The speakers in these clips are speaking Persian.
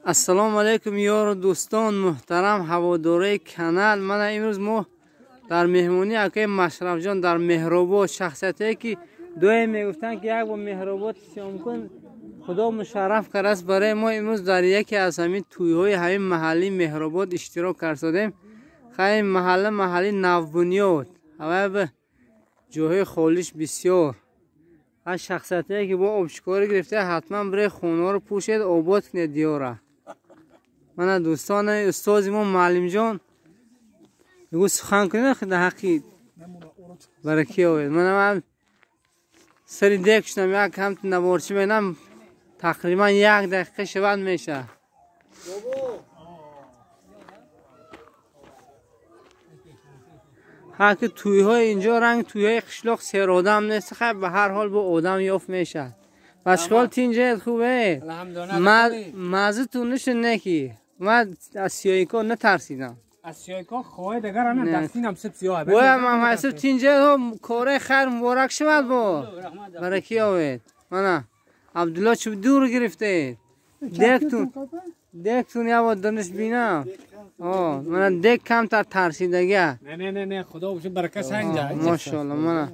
السلام علیکم یار دوستان محترم هواداره کانال. من امروز ما در مهمونی اکای مشرف جان در مهرآباد، شخصیتی که دوی میگفتن که یک با مهرآباد سیام کن خدا مشرف کرد است. برای ما امروز در یکی از همین تویهای همین محلی مهرآباد اشتراک کردیم. خیلی محلی نوبنیاد و به جاهای خالیش بسیار از شخصیتی که با آبشکاری گرفته حتما برای خونه رو پوشید آباد کنید دیاره. من دوستان استاد ما معلم جان میگو سخن کنید خیلی حقی برای کی آوید. من سری دیگ شدم یک هم نبارچی بینم تقریبا 1 دقیقه شود میشه. حقی توی های اینجا رنگ توی های قشلاق سر آدم نیست، خیلی به هر حال با آدم یافت میشه. باشکال تینجه خوبه مزه تونش نکی. من از سیایکا نترسیدم. از سیایکا خواه دگر نه دستینم سب سیاه باید من حسب تینجه کاره خیر مبارک شود با برای کی آوید. من عبدالله چوب دور گرفته دیکتون یا با دانش بینم. من دیک کم تر ترسیدگی. نه خدا بشه برکت سنجا ماشاءالله. من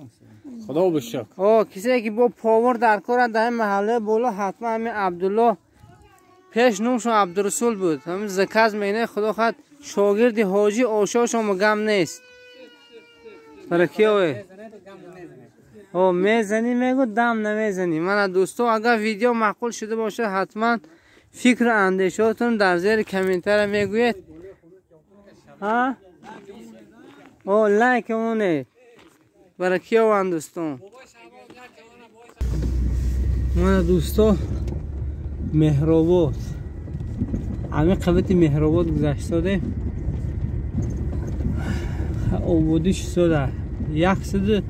خدا بشه کسی که با پاور در کار در محله بالا حتما همین عبدالله پیش نومشون عبدالرسول بود. همین زکاز مینه خدا خواهد شاگرد حاجی آشاشون گم نیست. برای کی آوه میزنی میگو دم نمیزنی. من دوستو اگر ویدیو معقول شده باشه حتما فکر اندیشاتون در زیر کامنتر میگوید. لایک مونه برای کی آوان دوستان. من دوستو مهرآباد همه قبط مهرآباد گذشت داده آبادیش شده 100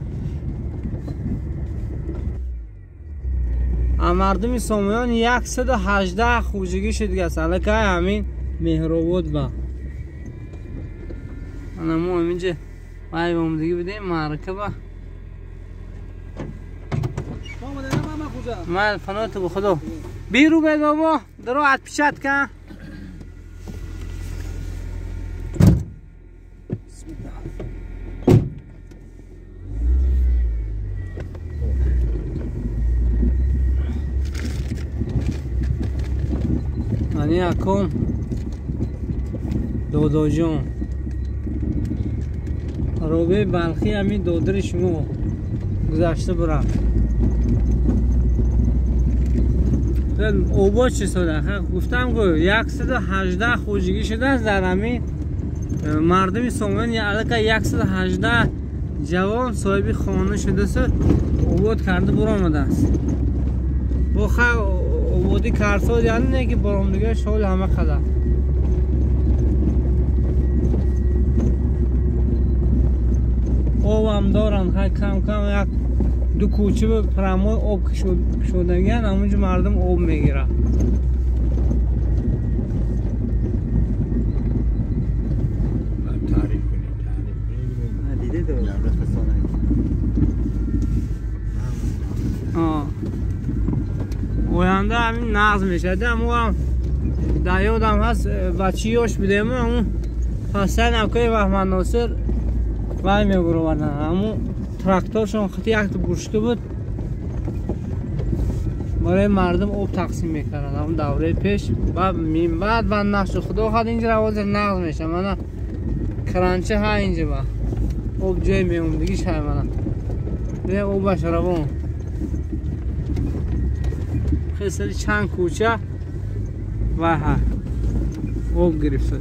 مردم سامیان 118 خوجگی شد دیگه است. که همین مهرآباد با ما همینجا بای بامدگی بدیم معرکه با من فناتو به خدا بیرو بید بابا درو عد پیشت کن. منی اکم دادا جان روبه بلخی همین دادر شما گذشته برم. اوبا چه شده؟ گفتم که 118 خوجگی شده است در همین مردم سامیان. یا 118 جوان صاحبی خانه شده است اوباد کرده برآمده است. با اوبادی کرساد یعنی نه که برآمدگی شغل همه خدا. آب هم دارن خیلی کم یک 2 کوچه به پرمای آب شدگی هن همونجا مردم آب میگیره. تعریف کنیم دیده دارم اوینده همین نغز میشه. اما در یادم هست بچیاش بدیم همون پسر نوکای بهمن ناصر وای میگرو بردن همون تراکتورشون خطی یک گوشته بود برای مردم آب تقسیم میکردن همون دوره پیش. بعد نقش خدا خواهد اینجا روازه نقض میشه. من کرانچه ها اینجا با آب جای میمون دیگه شای من به آب بشربون خیلی چند کوچه و ها آب گرفته.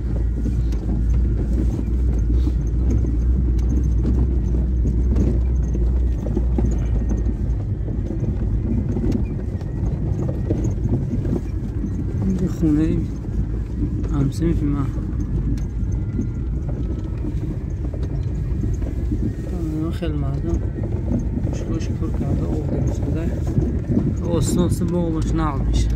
خونه همسه میفیمم خیلی مردم شکر کرده آب گرفته آسناس با آبش نقل میشه.